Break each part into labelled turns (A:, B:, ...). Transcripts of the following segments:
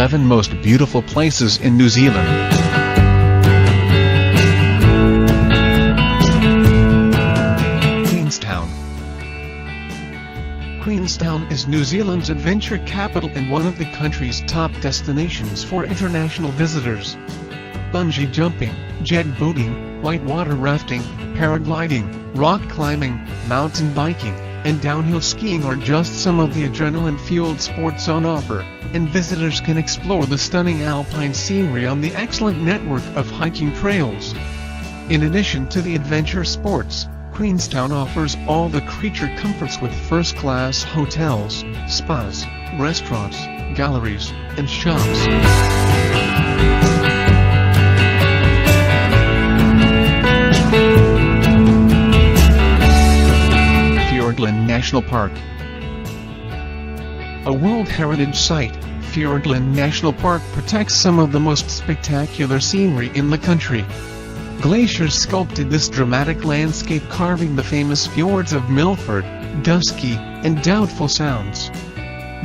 A: 11 most beautiful places in New Zealand. Queenstown. Queenstown is New Zealand's adventure capital and one of the country's top destinations for international visitors. Bungee jumping, jet boating, whitewater rafting, paragliding, rock climbing, mountain biking, and downhill skiing are just some of the adrenaline-fueled sports on offer, and visitors can explore the stunning alpine scenery on the excellent network of hiking trails. In addition to the adventure sports, Queenstown offers all the creature comforts with first-class hotels, spas, restaurants, galleries, and shops. Fiordland National Park. A World Heritage Site, Fiordland National Park protects some of the most spectacular scenery in the country. Glaciers sculpted this dramatic landscape, carving the famous fjords of Milford, Dusky, and Doubtful Sounds.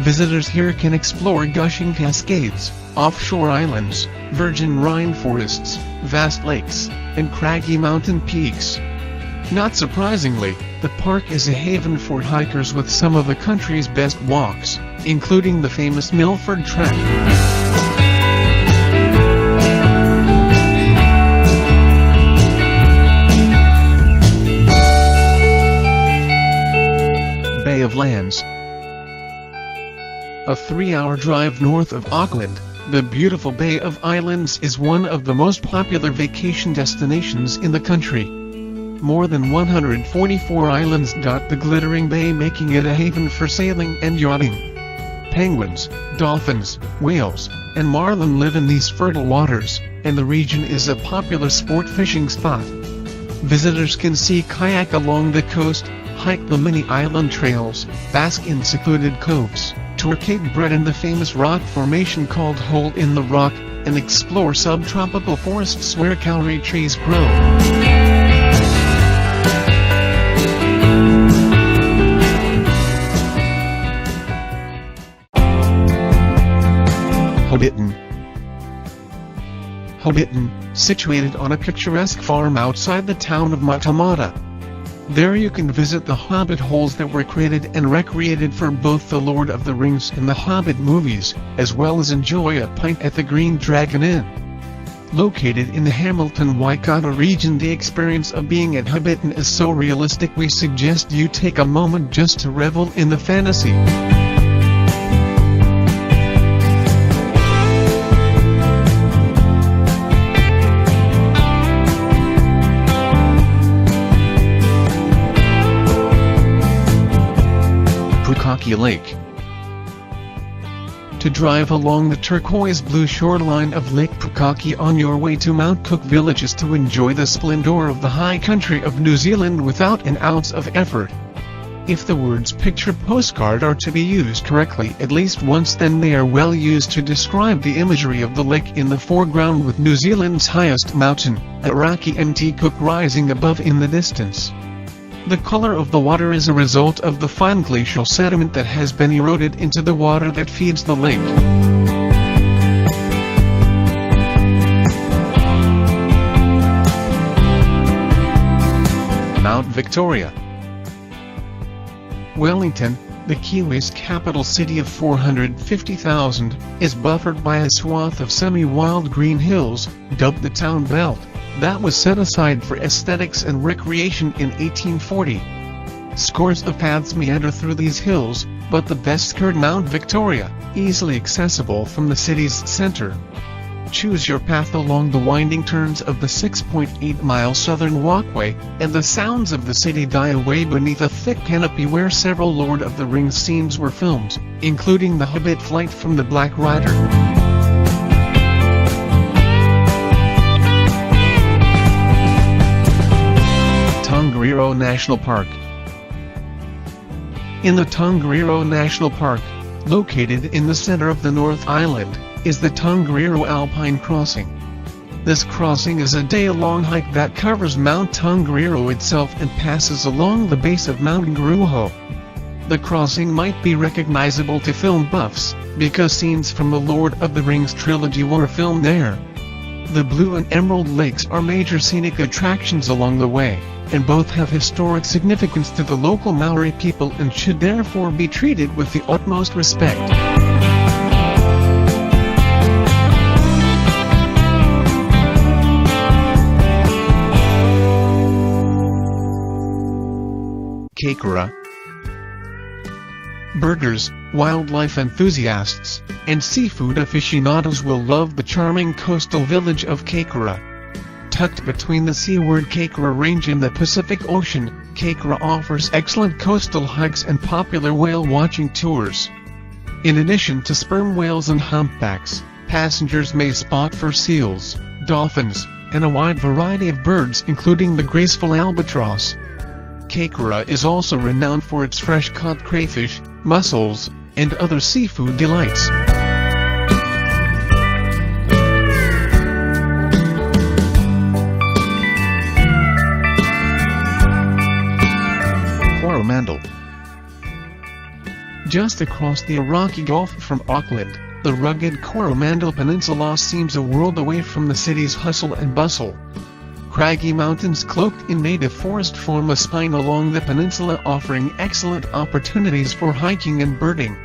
A: Visitors here can explore gushing cascades, offshore islands, virgin rainforests, vast lakes, and craggy mountain peaks. Not surprisingly, the park is a haven for hikers with some of the country's best walks, including the famous Milford Trek. Bay of Lands. A 3-hour drive north of Auckland, the beautiful Bay of Islands is one of the most popular vacation destinations in the country. More than 144 islands dot the glittering bay, making it a haven for sailing and yachting. Penguins, dolphins, whales, and marlin live in these fertile waters, and the region is a popular sport fishing spot. Visitors can sea kayak along the coast, hike the many island trails, bask in secluded coves, tour Cape Breton and the famous rock formation called Hole in the Rock, and explore subtropical forests where kauri trees grow. Hobbiton. Hobbiton, situated on a picturesque farm outside the town of Matamata. There you can visit the Hobbit holes that were created and recreated for both The Lord of the Rings and the Hobbit movies, as well as enjoy a pint at the Green Dragon Inn. Located in the Hamilton-Waikato region, the experience of being at Hobbiton is so realistic we suggest you take a moment just to revel in the fantasy. Pukaki Lake. To drive along the turquoise-blue shoreline of Lake Pukaki on your way to Mount Cook Village is to enjoy the splendor of the high country of New Zealand without an ounce of effort. If the words picture postcard are to be used correctly at least once, then they are well used to describe the imagery of the lake in the foreground, with New Zealand's highest mountain, Araki Mt. Cook, rising above in the distance. The color of the water is a result of the fine glacial sediment that has been eroded into the water that feeds the lake. Mount Victoria. Wellington, the Kiwis' capital city of 450,000, is buffered by a swath of semi-wild green hills, dubbed the Town Belt, that was set aside for aesthetics and recreation in 1840. Scores of paths meander through these hills, but the best skirted Mount Victoria, easily accessible from the city's center. Choose your path along the winding turns of the 6.8-mile southern walkway, and the sounds of the city die away beneath a thick canopy where several Lord of the Rings scenes were filmed, including the Hobbit flight from the Black Rider. Tongariro National Park. In the Tongariro National Park, located in the center of the North Island, is the Tongariro Alpine Crossing. This crossing is a day-long hike that covers Mount Tongariro itself and passes along the base of Mount Nguruho. The crossing might be recognizable to film buffs, because scenes from the Lord of the Rings trilogy were filmed there. The Blue and Emerald Lakes are major scenic attractions along the way, and both have historic significance to the local Maori people and should therefore be treated with the utmost respect. Kaikoura. Birders, wildlife enthusiasts, and seafood aficionados will love the charming coastal village of Kaikoura. Tucked between the seaward Kaikoura Range and the Pacific Ocean, Kaikoura offers excellent coastal hikes and popular whale watching tours. In addition to sperm whales and humpbacks, passengers may spot fur seals, dolphins, and a wide variety of birds including the graceful albatross. Kaikoura is also renowned for its fresh-caught crayfish, mussels, and other seafood delights. Coromandel. Just across the Iraqi Gulf from Auckland, the rugged Coromandel Peninsula seems a world away from the city's hustle and bustle. Craggy mountains cloaked in native forest form a spine along the peninsula, offering excellent opportunities for hiking and birding.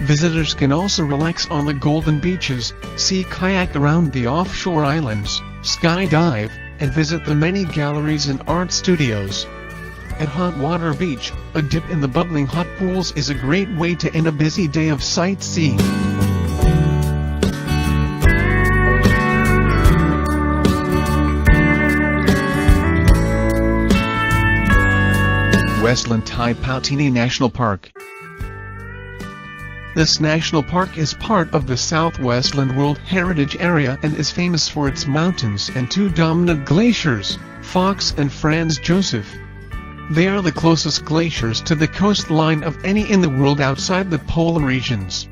A: Visitors can also relax on the golden beaches, sea kayak around the offshore islands, skydive, and visit the many galleries and art studios. At Hot Water Beach, a dip in the bubbling hot pools is a great way to end a busy day of sightseeing. Westland Tai Poutini National Park. This national park is part of the South Westland World Heritage Area and is famous for its mountains and two dominant glaciers, Fox and Franz Joseph. They are the closest glaciers to the coastline of any in the world outside the polar regions.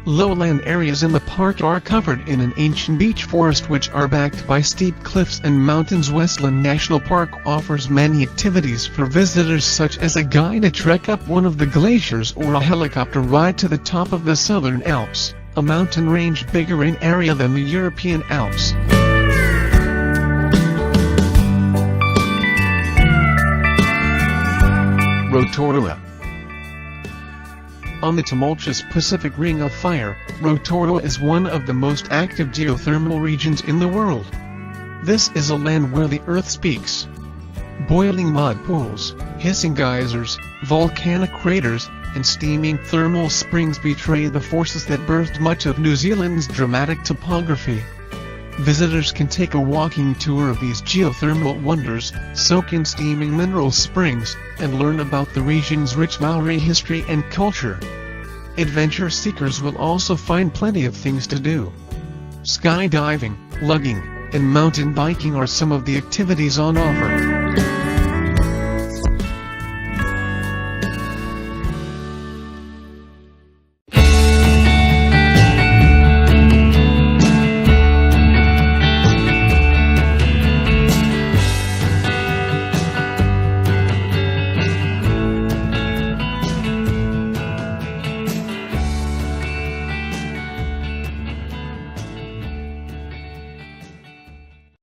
A: Lowland areas in the park are covered in an ancient beech forest which are backed by steep cliffs and mountains. Westland National Park offers many activities for visitors such as a guided trek up one of the glaciers or a helicopter ride to the top of the Southern Alps, a mountain range bigger in area than the European Alps. Rotorua. On the tumultuous Pacific Ring of Fire, Rotorua is one of the most active geothermal regions in the world. This is a land where the earth speaks. Boiling mud pools, hissing geysers, volcanic craters, and steaming thermal springs betray the forces that birthed much of New Zealand's dramatic topography. Visitors can take a walking tour of these geothermal wonders, soak in steaming mineral springs, and learn about the region's rich Maori history and culture. Adventure seekers will also find plenty of things to do. Skydiving, lugging, and mountain biking are some of the activities on offer.